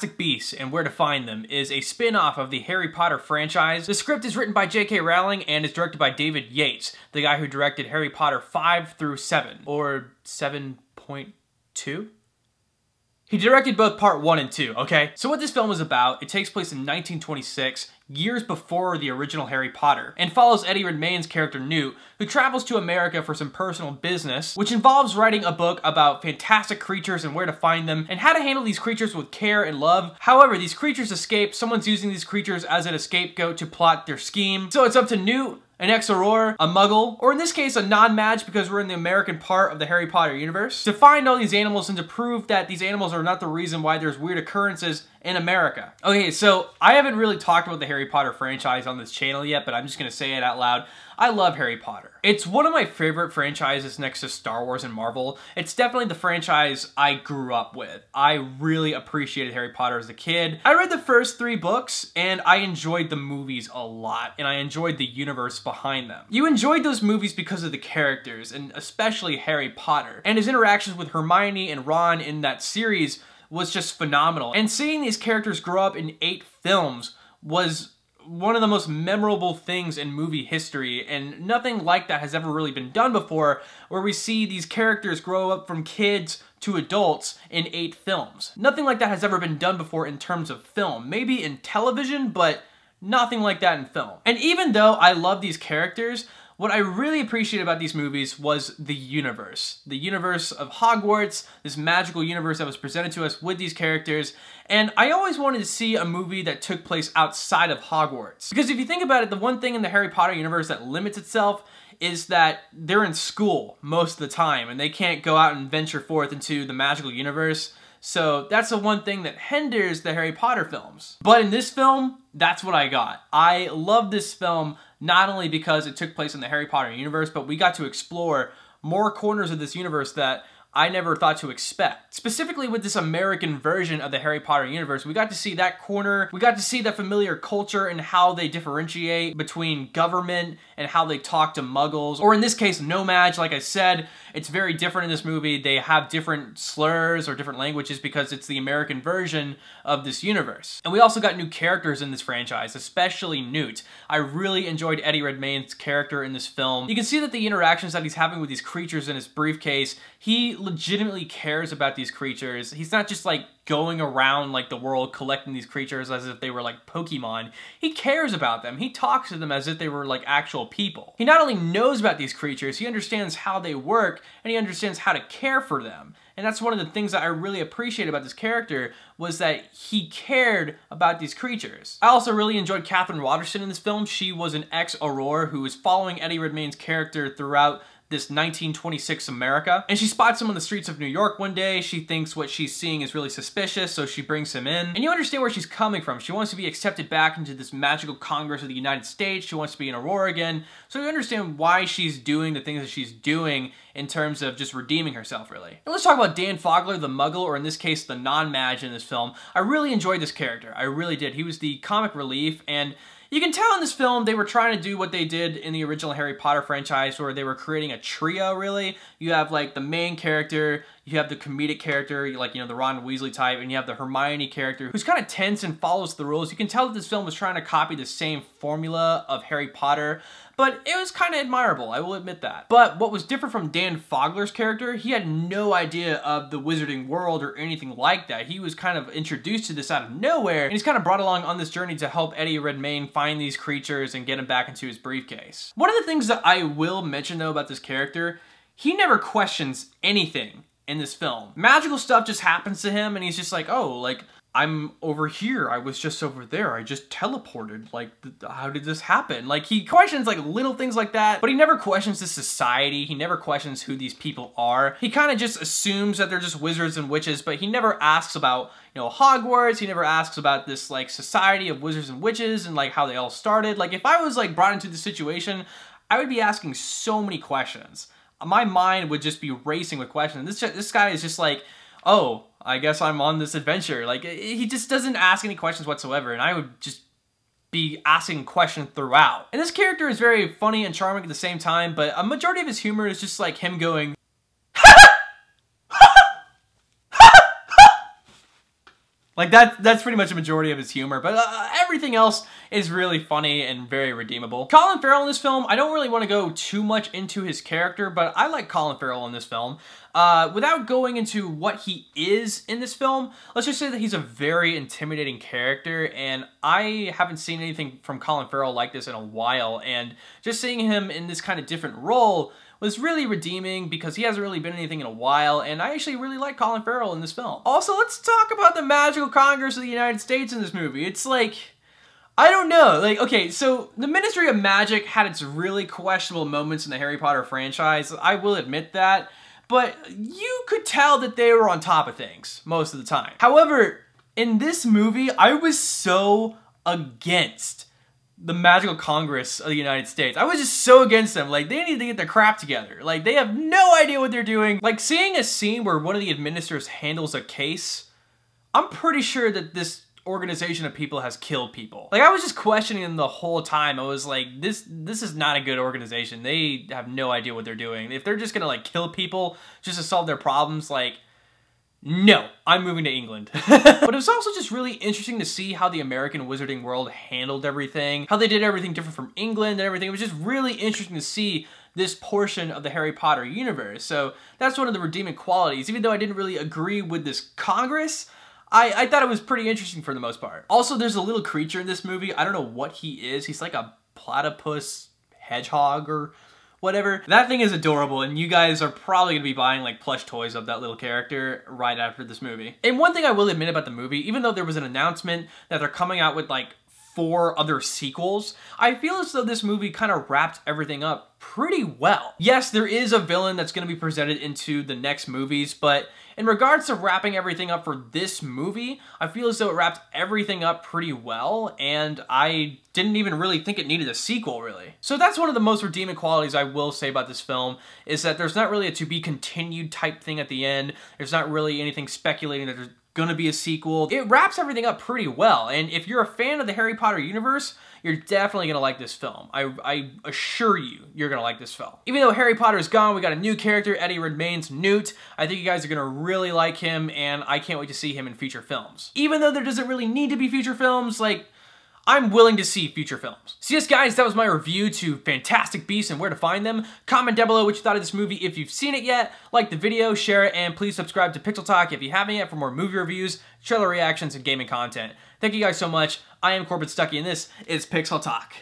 Fantastic Beasts and Where to Find Them is a spin-off of the Harry Potter franchise. The script is written by J.K. Rowling and is directed by David Yates, the guy who directed Harry Potter 5 through 7, or 7.2? He directed both part 1 and 2, okay? So what this film is about, it takes place in 1926, years before the original Harry Potter, and follows Eddie Redmayne's character Newt, who travels to America for some personal business, which involves writing a book about fantastic creatures and where to find them, and how to handle these creatures with care and love. However, these creatures escape, someone's using these creatures as an scapegoat to plot their scheme, so it's up to Newt, an ex-Auror, a Muggle, or in this case a non-Mage because we're in the American part of the Harry Potter universe, to find all these animals and to prove that these animals are not the reason why there's weird occurrences in America. Okay, so I haven't really talked about the Harry Potter franchise on this channel yet, but I'm just gonna say it out loud. I love Harry Potter. It's one of my favorite franchises next to Star Wars and Marvel. It's definitely the franchise I grew up with. I really appreciated Harry Potter as a kid. I read the first 3 books and I enjoyed the movies a lot, and I enjoyed the universe behind them. You enjoyed those movies because of the characters, and especially Harry Potter, and his interactions with Hermione and Ron in that series was just phenomenal. And seeing these characters grow up in 8 films was one of the most memorable things in movie history, and nothing like that has ever really been done before, where we see these characters grow up from kids to adults in 8 films. Nothing like that has ever been done before in terms of film. Maybe in television, but nothing like that in film. And even though I love these characters, what I really appreciate about these movies was the universe. The universe of Hogwarts, this magical universe that was presented to us with these characters, and I always wanted to see a movie that took place outside of Hogwarts. Because if you think about it, the one thing in the Harry Potter universe that limits itself is that they're in school most of the time, and they can't go out and venture forth into the magical universe. So that's the one thing that hinders the Harry Potter films. But in this film, that's what I got. I love this film not only because it took place in the Harry Potter universe, but we got to explore more corners of this universe that I never thought to expect. Specifically with this American version of the Harry Potter universe, we got to see that corner, we got to see that familiar culture and how they differentiate between government and how they talk to muggles, or in this case, no-mage. Like I said, it's very different in this movie. They have different slurs or different languages because it's the American version of this universe. And we also got new characters in this franchise, especially Newt. I really enjoyed Eddie Redmayne's character in this film. You can see that the interactions that he's having with these creatures in his briefcase, he legitimately cares about these creatures. He's not just like going around like the world collecting these creatures as if they were like Pokemon. He cares about them. He talks to them as if they were like actual people. He not only knows about these creatures, he understands how they work, and he understands how to care for them. And that's one of the things that I really appreciate about this character, was that he cared about these creatures. I also really enjoyed Catherine Waterston in this film. She was an ex-Auror who was following Eddie Redmayne's character throughout this 1926 America, and she spots him on the streets of New York one day. She thinks what she's seeing is really suspicious, so she brings him in. And you understand where she's coming from. She wants to be accepted back into this magical Congress of the United States. She wants to be an Aurora again. So you understand why she's doing the things that she's doing in terms of just redeeming herself, really. And let's talk about Dan Fogler, the Muggle, or in this case, the non-Mage in this film. I really enjoyed this character. I really did. He was the comic relief, and you can tell in this film they were trying to do what they did in the original Harry Potter franchise, where they were creating a trio, really. You have like the main character, you have the comedic character, like, you know, the Ron Weasley type, and you have the Hermione character who's kind of tense and follows the rules. You can tell that this film was trying to copy the same formula of Harry Potter, but it was kind of admirable, I will admit that. But what was different from Dan Fogler's character, he had no idea of the wizarding world or anything like that. He was kind of introduced to this out of nowhere, and he's kind of brought along on this journey to help Eddie Redmayne find these creatures and get him back into his briefcase. One of the things that I will mention though about this character, he never questions anything in this film. Magical stuff just happens to him, and he's just like, oh, like, I'm over here, I was just over there, I just teleported, like, how did this happen? Like, he questions like little things like that, but he never questions the society, he never questions who these people are. He kind of just assumes that they're just wizards and witches, but he never asks about, you know, Hogwarts. He never asks about this like society of wizards and witches and like how they all started. Like, if I was like brought into this situation, I would be asking so many questions. My mind would just be racing with questions. This guy is just like, oh, I guess I'm on this adventure. Like, he just doesn't ask any questions whatsoever, and I would just be asking questions throughout. And this character is very funny and charming at the same time, but a majority of his humor is just like him going, Like, that's pretty much a majority of his humor, but everything else is really funny and very redeemable. Colin Farrell in this film, I don't really want to go too much into his character, but I like Colin Farrell in this film. Without going into what he is in this film, let's just say that he's a very intimidating character, and I haven't seen anything from Colin Farrell like this in a while, and just seeing him in this kind of different role was really redeeming because he hasn't really been anything in a while, and I actually really like Colin Farrell in this film. Also, let's talk about the Magical Congress of the United States in this movie. It's like, I don't know, like, okay, so the Ministry of Magic had its really questionable moments in the Harry Potter franchise, I will admit that, but you could tell that they were on top of things most of the time. However, in this movie, I was so against the Magical Congress of the United States. I was just so against them. Like, they need to get their crap together. Like, they have no idea what they're doing. Like, seeing a scene where one of the administrators handles a case, I'm pretty sure that this organization of people has killed people. Like, I was just questioning them the whole time. I was like, this is not a good organization. They have no idea what they're doing. If they're just gonna, like, kill people just to solve their problems, like, no, I'm moving to England. But it was also just really interesting to see how the American wizarding world handled everything, how they did everything different from England and everything. It was just really interesting to see this portion of the Harry Potter universe. So that's one of the redeeming qualities. Even though I didn't really agree with this Congress, I thought it was pretty interesting for the most part. Also, there's a little creature in this movie. I don't know what he is. He's like a platypus hedgehog or whatever. That thing is adorable, and you guys are probably gonna be buying like plush toys of that little character right after this movie. And one thing I will admit about the movie, even though there was an announcement that they're coming out with like 4 other sequels, I feel as though this movie kind of wrapped everything up pretty well. Yes, there is a villain that's going to be presented into the next movies, but in regards to wrapping everything up for this movie, I feel as though it wrapped everything up pretty well, and I didn't even really think it needed a sequel, really. So that's one of the most redeeming qualities I will say about this film, is that there's not really a to-be-continued type thing at the end. There's not really anything speculating that there's gonna be a sequel. It wraps everything up pretty well, and if you're a fan of the Harry Potter universe, you're definitely gonna like this film. I assure you, you're gonna like this film. Even though Harry Potter is gone, we got a new character, Eddie Redmayne's Newt. I think you guys are gonna really like him, and I can't wait to see him in future films. Even though there doesn't really need to be future films, like, I'm willing to see future films. So yes, guys, that was my review to Fantastic Beasts and where to find them. Comment down below what you thought of this movie if you've seen it yet. Like the video, share it, and please subscribe to PixelTalk if you haven't yet for more movie reviews, trailer reactions, and gaming content. Thank you guys so much. I am Corbin Stuckey, and this is Pixel Talk.